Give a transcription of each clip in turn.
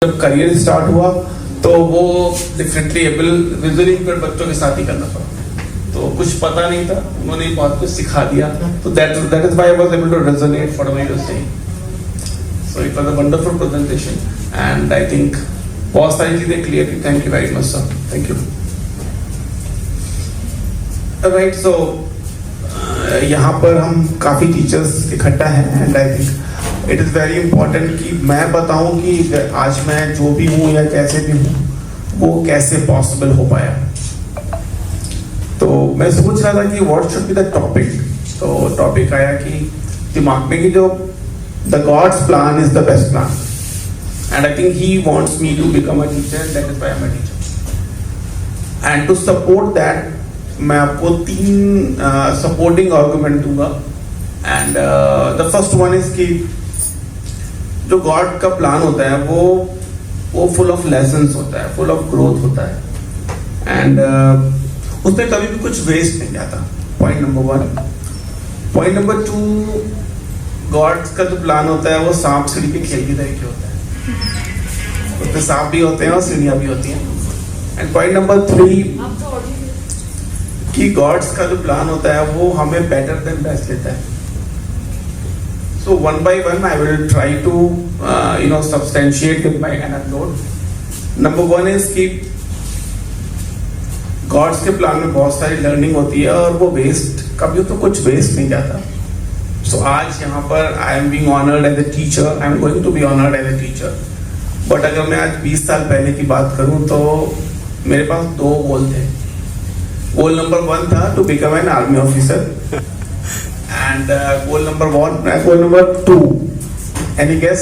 जब career start हुआ तो वो डिफरेंटली एबल विजुअली इम्पेयर्ड बच्चों के साथ ही करना पड़ा, तो कुछ पता नहीं था, उन्होंने बहुत कुछ सिखा दिया, तो that is why I was able to resonate for what you saying. So it was a wonderful presentation and I think बहुत सारी चीजें क्लियर की. Thank you very much sir, thank you. Right, so यहाँ पर हम काफी teachers इकट्ठा हैं and I think it is very important कि मैं बताऊं कि आज मैं जो भी हूँ या कैसे भी हूँ वो कैसे पॉसिबल हो पाया. तो मैं सोच रहा था कि what should be the topic. तो टॉपिक आया कि दिमाग में कि जो the God's plan is the best plan and I think he wants me to become a teacher and that is why I am a teacher. And to support that मैं आपको 3 supporting argument दूंगा. And the first one is कि जो God का plan होता है वो full of lessons होता है, फुल ऑफ ग्रोथ होता है एंड उसमें कभी भी कुछ वेस्ट नहीं जाता. Point number 1. Point number 2, God का जो प्लान होता है वो सांप सीढ़ी के खेल की तरीके होता है, उसमें सांप भी होते हैं और सीढ़ियां भी होती हैं. एंड पॉइंट नंबर 3 कि गॉड्स का जो प्लान होता है वो हमें बेटर देन बेस्ट लेता है. So one by one, I will try to, substantiate with my anecdote. Number 1 is कि गॉड्स के प्लान में बहुत सारी लर्निंग होती है और वो वेस्ट कभी तो कुछ वेस्ट नहीं जाता. So आज यहाँ पर I am being honored as a teacher. I am going to be honored as a teacher. But अगर मैं आज 20 साल पहले की बात करूँ तो मेरे पास 2 गोल थे. गोल नंबर 1 था to become an army officer. And goal number 2, any guess?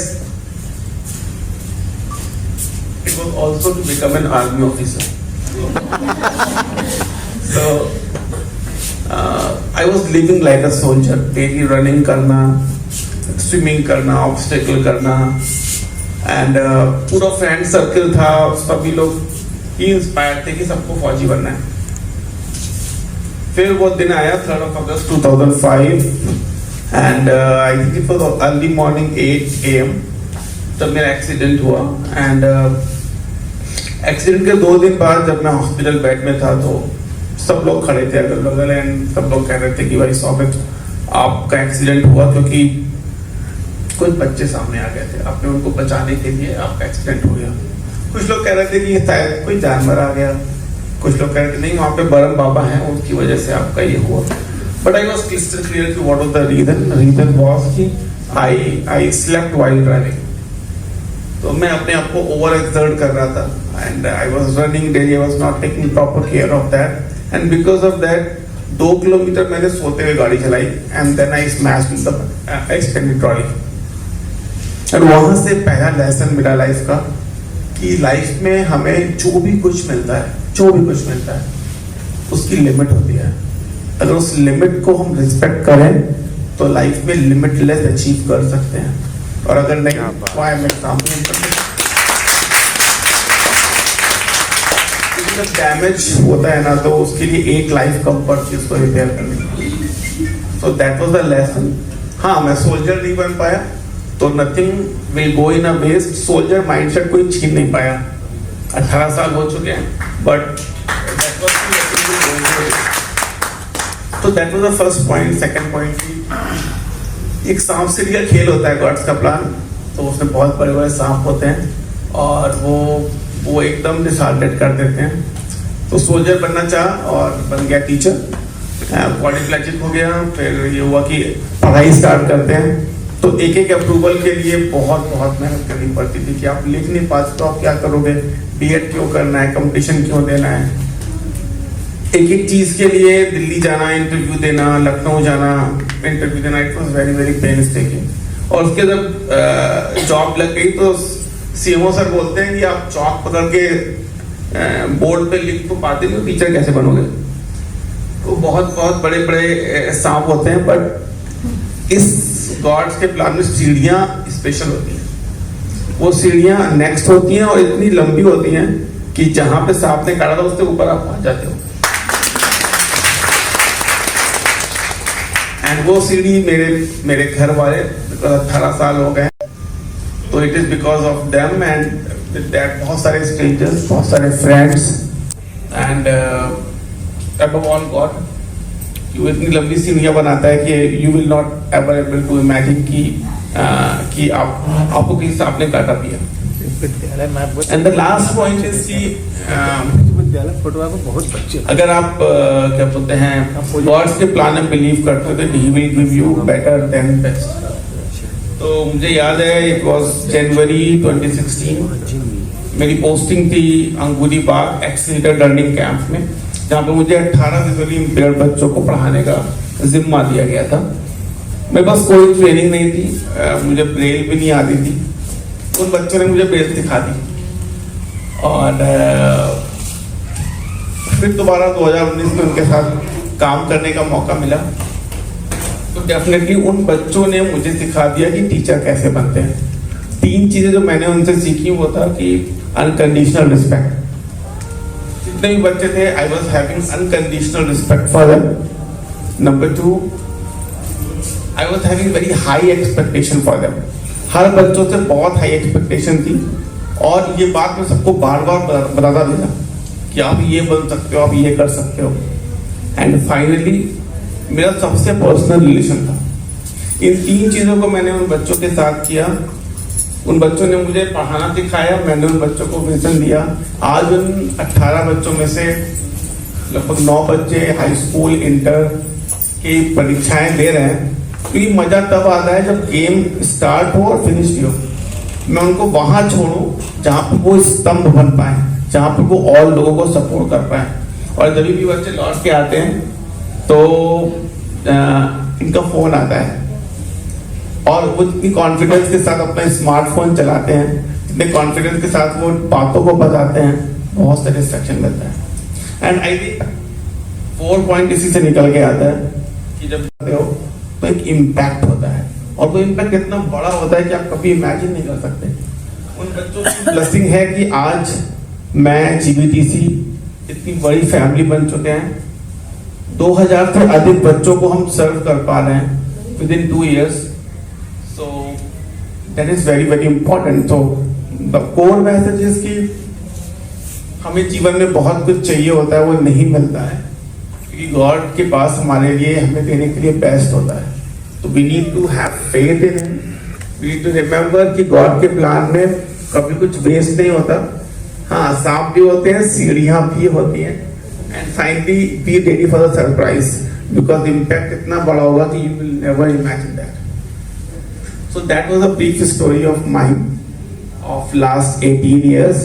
It was also to become an army officer. So I was living like a soldier, daily running करना, swimming करना, obstacle करना, and पूरा friend circle था, सभी लोग ही inspire थे कि सबको फौजी बनना है. फिर वो दिन आया 3rd of August 2005 and I think it was early morning 8 AM जब मेरा एक्सीडेंट हुआ. एंड एक्सीडेंट के 2 दिन बाद जब मैं हॉस्पिटल बेड में था तो सब लोग खड़े थे अगल बगल एंड सब लोग कह रहे थे कि भाई सौमित आपका एक्सीडेंट हुआ क्योंकि कुछ बच्चे सामने आ गए थे, आपने उनको बचाने के लिए आपका एक्सीडेंट हो गया. कुछ लोग कह रहे थे कि शायद कोई जानवर आ गया, कुछ लोग कह रहे थे नहीं वहाँ पे बरम बाबा हैं उनकी वजह से आपका ये हुआ. But I was crystal clear कि what was the reason was कि आई स्लेप्ट व्हाइल ड्राइविंग. तो मैं अपने आप को ओवर एक्सर्ट कर रहा था and I was running daily, I was not taking proper care of that and because of that 2 kilometre मैंने सोते हुए गाड़ी चलाई and then I smashed the extended trolley. And वहां से पहला लेसन मिला लाइफ का कि लाइफ में हमें जो भी कुछ मिलता है उसकी लिमिट होती है. अगर उस लिमिट को हम रिस्पेक्ट करें तो लाइफ में लिमिटलेस अचीव कर सकते हैं, और अगर नहीं तो आई एम एग्जांपल डैमेज होता है ना तो उसके लिए एक लाइफ कम पड़ती है उसको रिपेयर करने के लिए. So that was the lesson. हाँ, मैं सोल्जर नहीं बन पाया तो nothing will go in a waste. Soldier mindset कोई छीन नहीं पाया. 18 साल हो चुके हैं बट तो that was the first point. Second point, एक सांप सीढ़ी का खेल होता है गॉड्स का प्लान. तो उसमें बहुत बड़े बड़े सांप होते हैं और वो एकदम डिसहार्टेड कर देते हैं. तो सोल्जर बनना चाहा और बन गया टीचर. क्वाड्रिप्लेजिक हो गया. फिर ये हुआ कि पढ़ाई स्टार्ट करते हैं तो एक अप्रूवल के लिए बहुत मेहनत करनी पड़ती थी कि आप लिख नहीं पाते तो आप क्या करोगे, बीएड क्यों करना है, कंपटीशन क्यों देना है. एक चीज के लिए दिल्ली जाना, इंटरव्यू देना, लखनऊ जाना, इंटरव्यू देना. It was very painstaking. और उसके जब जॉब लग गई तो सीएमओ सर बोलते हैं कि आप चौक पकड़ के बोर्ड पे लिख तो पाते नहीं, टीचर कैसे बनोगे. तो बहुत बड़े सांप होते हैं. बट इस गॉड्स के प्लान में सीढ़ियां स्पेशल होती हैं. वो सीढ़ियां नेक्स्ट होती हैं और इतनी लंबी होती हैं कि जहां पे सांप ने काटा था उसके ऊपर आप पहुंच जाते हो. एंड वो सीढ़ी मेरे घर वाले 18 साल हो गए तो it is because of them and with that बहुत सारे strangers, बहुत सारे friends, and above all God, you इतनी लंबी सीढ़ियाँ बनाता है कि you will not ever able to imagine कि आपको किस आपने काटा दिया. And the last point is कि विद्यालय फोटो को बहुत बच्चे अगर आप क्या बोलते हैं गॉड्स के प्लान में बिलीव करते हो तो he will give you better than best. तो मुझे याद है इट वाज जनवरी 2016 मेरी पोस्टिंग थी अंगूरी बाग एक्सीलरेटर लर्निंग कैंप में, जहाँ पे मुझे 18 विजुअली इम्पेयर्ड बच्चों को पढ़ाने का जिम्मा दिया गया था. मेरे पास कोई ट्रेनिंग नहीं थी, मुझे ब्रेल भी नहीं आती थी. उन बच्चों ने मुझे ब्रेल सिखा दी और फिर दोबारा 2019 में उनके साथ काम करने का मौका मिला. तो डेफिनेटली उन बच्चों ने मुझे सिखा दिया कि टीचर कैसे बनते हैं. 3 चीजें जो मैंने उनसे सीखी वो था कि अनकंडीशनल रिस्पेक्ट. जितने भी बच्चे थे I was having unconditional respect for them. Number 2, I was having very high expectation for them. हर बच्चों से बहुत हाई एक्सपेक्टेशन थी और ये बात मैं सबको बार बार बताता था कि आप ये बन सकते हो, आप ये कर सकते हो. एंड फाइनली मेरा सबसे पर्सनल रिलेशन था. इन 3 चीजों को मैंने उन बच्चों के साथ किया. उन बच्चों ने मुझे पढ़ाना सिखाया, मैंने उन बच्चों को विजन दिया. आज उन 18 बच्चों में से लगभग 9 बच्चे हाई स्कूल इंटर की परीक्षाएं दे रहे हैं. तो ये मजा तब आता है जब गेम स्टार्ट हो और फिनिश भी हो. मैं उनको वहां छोड़ूं जहां पर वो स्तंभ बन पाए, जहां पर वो और लोगों को सपोर्ट कर पाए. और जब भी बच्चे लौट के आते हैं तो इनका फोन आता है और वो इतनी कॉन्फिडेंस के साथ अपना स्मार्टफोन चलाते हैं, इतने कॉन्फिडेंस के साथ वो बातों को बताते हैं, बहुत सेटिस्फेक्शन मिलता है. एंड आई थिंक 4 पॉइंट इसी से निकल के आता है कि जब हो तो एक इम्पैक्ट होता है और वो इम्पैक्ट इतना बड़ा होता है कि आप कभी इमेजिन नहीं कर सकते. उन बच्चों की ब्लेसिंग है कि आज मैं जीबीटीसी इतनी बड़ी फैमिली बन चुके हैं. 2000 से अधिक बच्चों को हम सर्व कर पा रहे हैं with in 2 years. So that is very very important. तो द कोर मैसेज इज कि हमें जीवन में बहुत कुछ चाहिए होता है, वो नहीं मिलता है क्योंकि गॉड के पास हमारे लिए हमें देने के लिए बेस्ट होता है. तो we need to have faith in him. We need to remember कि गॉड के प्लान में कभी कुछ वेस्ट नहीं होता. हाँ, सांप भी होते हैं, सीढ़ियां भी होती हैं. And finally be ready for the surprise because impact इतना बड़ा होगा कि you will never imagine that. So that was a brief story of mine of last 18 years.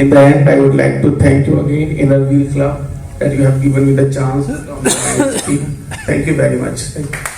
In the end, I would like to thank you again, Inner Wheel Club, that you have given me the chance to come and speak. Thank you very much. Thank you.